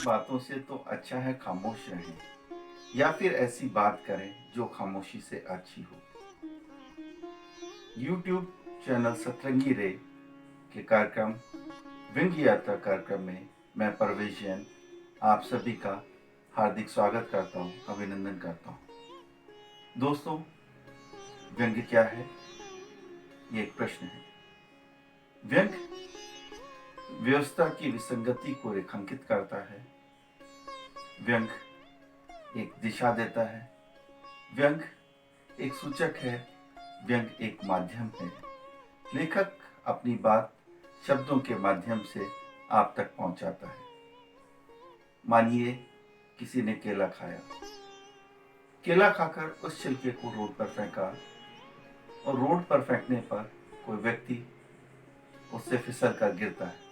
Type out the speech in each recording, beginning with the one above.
बातों से तो अच्छा है खामोश रहें, या फिर ऐसी बात करें जो खामोशी से अच्छी हो। YouTube चैनल सतरंगी रे के कार्यक्रम व्यंग्य यात्रा कार्यक्रम में मैं परवेश जैन आप सभी का हार्दिक स्वागत करता हूँ, अभिनंदन करता हूँ। दोस्तों, व्यंग्य क्या है, ये एक प्रश्न है। व्यंग्य व्यवस्था की विसंगति को रेखांकित करता है। व्यंग्य एक दिशा देता है। व्यंग्य एक सूचक है। व्यंग्य एक माध्यम है। लेखक अपनी बात शब्दों के माध्यम से आप तक पहुंचाता है। मानिए किसी ने केला खाया, केला खाकर उस छिलके को रोड पर फेंका और रोड पर फेंकने पर कोई व्यक्ति उससे फिसल कर गिरता है।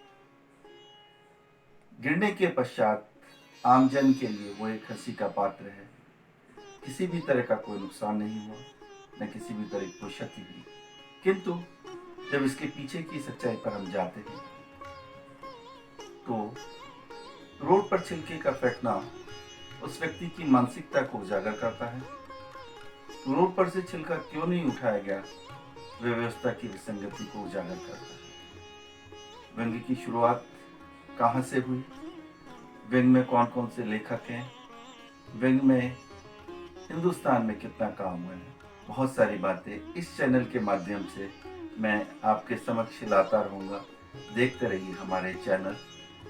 गिरने के पश्चात आमजन के लिए वो एक हंसी का पात्र है। किसी भी तरह का कोई नुकसान नहीं हुआ, न किसी भी तरह की कोई क्षति हुई। किंतु जब इसके पीछे की सच्चाई पर हम जाते हैं तो रोड पर छिलके का फेंकना उस व्यक्ति की मानसिकता को उजागर करता है। रोड पर से छिलका क्यों नहीं उठाया गया, वे व्यवस्था की विसंगति को उजागर करता है। व्यंग्य की शुरुआत कहाँ से हुई, व्यंग्य में कौन कौन से लेखक हैं, व्यंग्य में हिंदुस्तान में कितना काम हुआ है, बहुत सारी बातें इस चैनल के माध्यम से मैं आपके समक्ष लाता रहूँगा। देखते रहिए हमारे चैनल।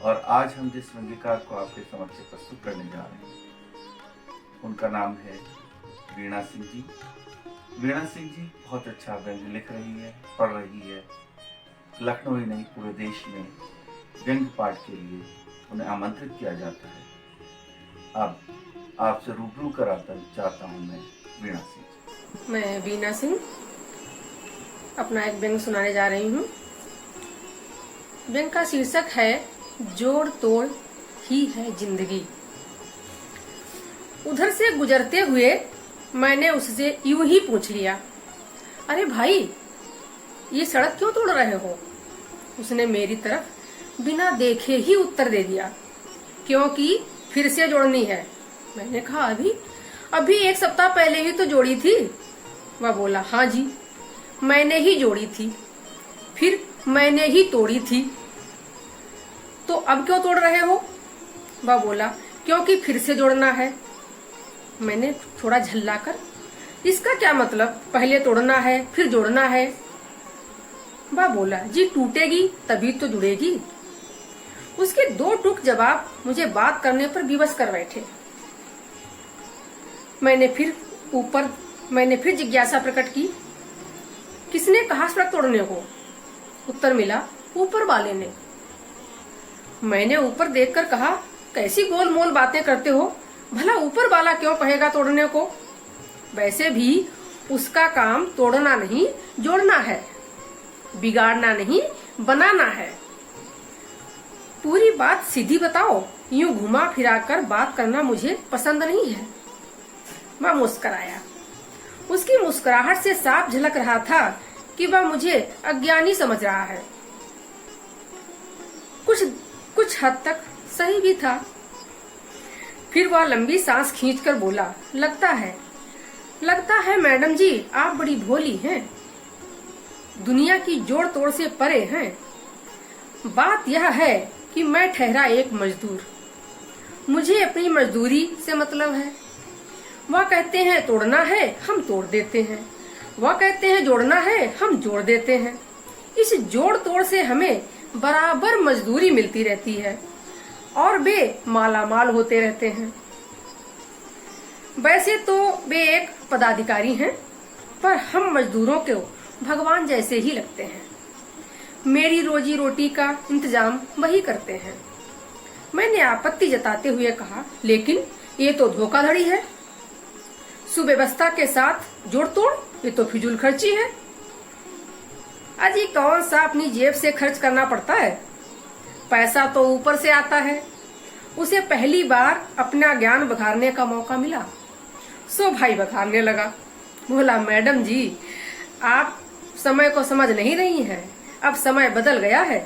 और आज हम जिस व्यंग्यकार को आपके समक्ष प्रस्तुत करने जा रहे हैं, उनका नाम है वीणा सिंह जी। वीणा सिंह जी बहुत अच्छा व्यंग्य लिख रही है, पढ़ रही है। लखनऊ ही नहीं, पूरे देश में व्यंग्य पाठ के लिए उन्हें आमंत्रित किया जाता है। अब आपसे रूबरू कराता चाहता हूँ मैं वीणा सिंह। मैं वीणा सिंह अपना एक व्यंग्य सुनाने जा रही हूँ। व्यंग्य का शीर्षक है जोड़ तोड़ ही है जिंदगी। उधर से गुजरते हुए मैंने उससे यूं ही पूछ लिया, अरे भाई, ये सड़क क्यों तोड़ रहे हो? उसने मेरी तरफ बिना देखे ही उत्तर दे दिया, क्योंकि फिर से जोड़नी है। मैंने कहा, अभी एक सप्ताह पहले ही तो जोड़ी थी। वह बोला, हाँ जी, मैंने ही जोड़ी थी, फिर मैंने ही तोड़ी थी, तो अब क्यों तोड़ रहे हो? वह बोला, क्योंकि फिर से जोड़ना है। मैंने थोड़ा झल्लाकर, इसका क्या मतलब, पहले तोड़ना है फिर जोड़ना है? वह बोला, जी टूटेगी तभी तो जुड़ेगी। उसके दो टूक जवाब मुझे बात करने पर विवश कर बैठे। मैंने फिर जिज्ञासा प्रकट की, किसने कहा सड़क तोड़ने को? उत्तर मिला, ऊपर वाले ने। मैंने ऊपर देखकर कहा, कैसी गोल मोल बातें करते हो, भला ऊपर वाला क्यों कहेगा तोड़ने को? वैसे भी उसका काम तोड़ना नहीं जोड़ना है, बिगाड़ना नहीं बनाना है। पूरी बात सीधी बताओ, यूं घुमा फिराकर बात करना मुझे पसंद नहीं है। वह मुस्कुराया। उसकी मुस्कुराहट से साफ झलक रहा था कि वह मुझे अज्ञानी समझ रहा है। कुछ हद तक सही भी था। फिर वह लंबी सांस खींचकर बोला, लगता है मैडम जी आप बड़ी भोली हैं, दुनिया की जोड़ तोड़ से परे हैं। बात यह है कि मैं ठहरा एक मजदूर, मुझे अपनी मजदूरी से मतलब है। वह कहते हैं तोड़ना है, हम तोड़ देते हैं। वह कहते हैं जोड़ना है, हम जोड़ देते हैं। इस जोड़ तोड़ से हमें बराबर मजदूरी मिलती रहती है और वे मालामाल होते रहते हैं। वैसे तो वे एक पदाधिकारी हैं, पर हम मजदूरों को भगवान जैसे ही लगते हैं। मेरी रोजी रोटी का इंतजाम वही करते हैं। मैंने आपत्ति जताते हुए कहा, लेकिन ये तो धोखाधड़ी है। सुव्यवस्था के साथ जोड़ तोड़, ये तो फिजूल खर्ची है। अजी कौन सा अपनी जेब से खर्च करना पड़ता है, पैसा तो ऊपर से आता है। उसे पहली बार अपना ज्ञान बखारने का मौका मिला। सो भाई बखारने लगा। बोला, मैडम जी आप समय को समझ नहीं रही हैं, अब समय बदल गया है,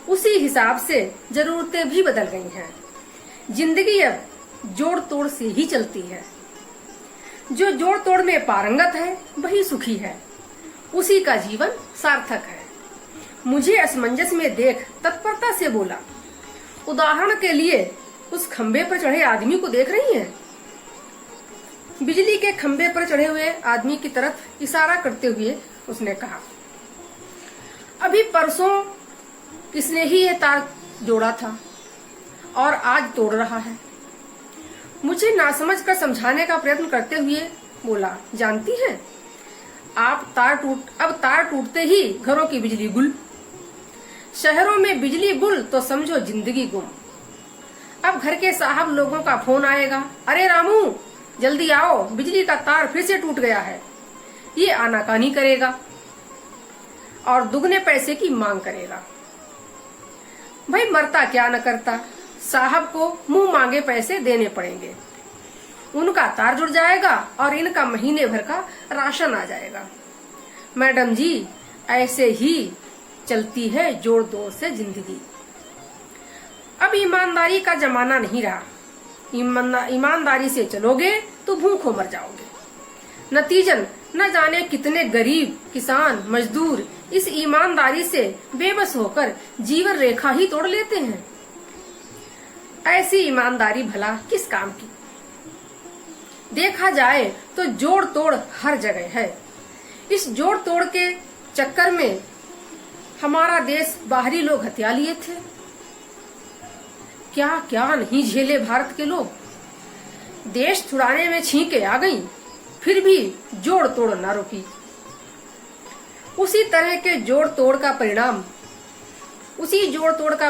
उसी हिसाब से जरूरतें भी बदल गई हैं। जिंदगी अब जोड़ तोड़ से ही चलती है। जो जोड़ तोड़ में पारंगत है वही सुखी है, उसी का जीवन सार्थक है। मुझे असमंजस में देख तत्परता से बोला, उदाहरण के लिए उस खंबे पर चढ़े आदमी को देख रही हैं? बिजली के खंबे पर चढ़े हुए आदमी की तरफ इशारा करते हुए उसने कहा, अभी परसों किसने ही ये तार जोड़ा था और आज तोड़ रहा है। मुझे नासमझ कर समझाने का प्रयत्न करते हुए बोला, जानती हैं अब तार टूटते ही घरों की बिजली गुल, शहरों में बिजली गुल तो समझो जिंदगी गुम। अब घर के साहब लोगों का फोन आएगा, अरे रामू जल्दी आओ, बिजली का तार फिर से टूट गया है। ये आनाकानी करेगा और दुगने पैसे की मांग करेगा। भाई मरता क्या न करता, साहब को मुंह मांगे पैसे देने पड़ेंगे, उनका तार जुड़ जाएगा और इनका महीने भर का राशन आ जाएगा। मैडम जी ऐसे ही चलती है जोड़ तोड़ से जिंदगी। अब ईमानदारी का जमाना नहीं रहा, ईमानदारी से चलोगे तो भूखों मर जाओगे। नतीजन न जाने कितने गरीब किसान मजदूर इस ईमानदारी से बेबस होकर जीवन रेखा ही तोड़ लेते हैं। ऐसी ईमानदारी भला किस काम की? देखा जाए तो जोड़ तोड़ हर जगह है। इस जोड़ तोड़ के चक्कर में हमारा देश बाहरी लोग हथिया लिए थे। क्या क्या नहीं झेले भारत के लोग। देश छुड़ाने में छींके आ गई, फिर भी जोड़ तोड़ न रुकी। उसी तरह के जोड़ तोड़ का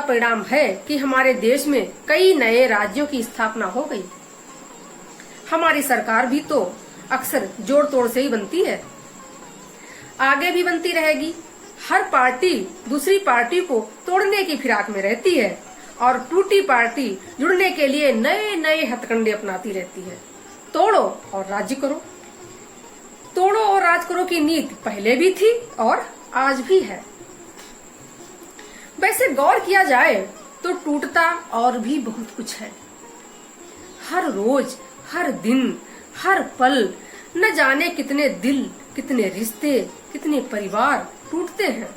परिणाम है कि हमारे देश में कई नए राज्यों की स्थापना हो गई। हमारी सरकार भी तो अक्सर जोड़ तोड़ से ही बनती है, आगे भी बनती रहेगी। हर पार्टी दूसरी पार्टी को तोड़ने की फिराक में रहती है और टूटी पार्टी जुड़ने के लिए नए नए हथकंडे अपनाती रहती है। तोड़ो और राज्य करो, तोड़ो और राज करो की नीति पहले भी थी और आज भी है। वैसे गौर किया जाए तो टूटता और भी बहुत कुछ है। हर रोज, हर दिन, हर पल न जाने कितने दिल, कितने रिश्ते, कितने परिवार टूटते हैं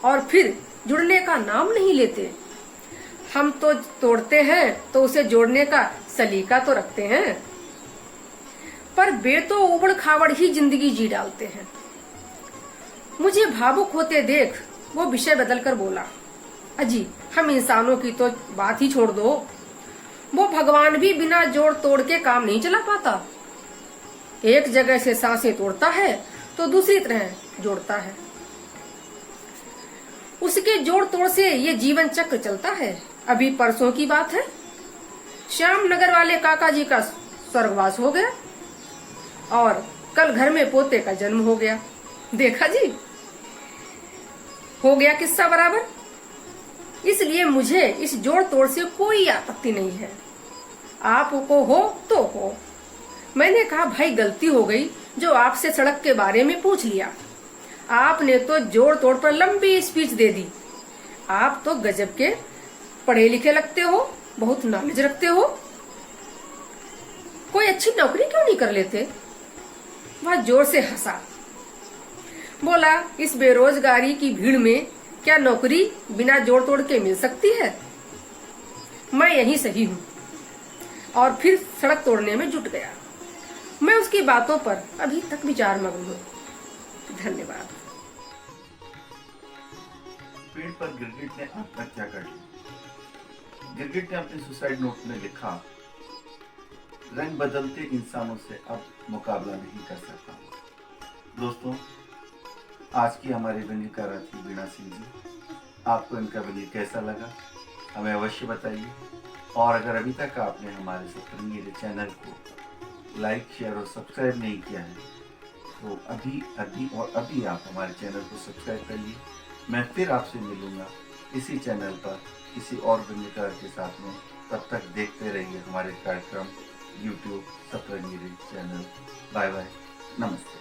और फिर जुड़ने का नाम नहीं लेते। हम तो तोड़ते हैं तो उसे जोड़ने का सलीका तो रखते हैं, पर वे तो उबड़ खाबड़ ही जिंदगी जी डालते हैं। मुझे भावुक होते देख वो विषय बदलकर बोला, अजी हम इंसानों की तो बात ही छोड़ दो, वो भगवान भी बिना जोड़ तोड़ के काम नहीं चला पाता। एक जगह से सांसें तोड़ता है तो दूसरी तरह जोड़ता है। उसके जोड़ तोड़ से ये जीवन चक्र चलता है। अभी परसों की बात है, श्याम नगर वाले काका जी का स्वर्गवास हो गया और कल घर में पोते का जन्म हो गया। देखा जी, हो गया किस्सा बराबर। इसलिए मुझे इस जोड़ तोड़ से कोई आपत्ति नहीं है। आपको हो तो हो। मैंने कहा भाई गलती हो गई जो आपसे सड़क के बारे में पूछ लिया। आपने तो जोड़ तोड़ पर लंबी स्पीच दे दी। आप तो गजब के पढ़े लिखे लगते हो, बहुत नॉलेज रखते हो। कोई अच्छी नौकरी क्यों नहीं कर लेते? वह जोर से हंसा, बोला इस बेरोजगारी की भीड़ में क्या नौकरी बिना जोड़ तोड़ के मिल सकती है? मैं यही सही हूँ। और फिर सड़क तोड़ने में जुट गया। मैं उसकी बातों पर अभी तक विचार मग्न हूँ। धन्यवाद। पेड़ पर गिरगिट ने आत्महत्या कर ली। गिरगिट ने अपने सुसाइड नोट में लिखा, रंग बदलते इंसानों से अब मुकाबला नहीं कर सकता। दोस्तों, आज की हमारी वनीकारा थी वीणा सिंह जी। आपको इनका वनी कैसा लगा हमें अवश्य बताइए। और अगर अभी तक आपने हमारे सतरंगी चैनल को लाइक, शेयर और सब्सक्राइब नहीं किया है तो अभी आप हमारे चैनल को सब्सक्राइब करिए। मैं फिर आपसे मिलूंगा इसी चैनल पर किसी और वनीकारा के साथ में। तब तक देखते रहिए हमारे कार्यक्रम YouTube सतरंगी चैनल। बाय बाय, नमस्ते।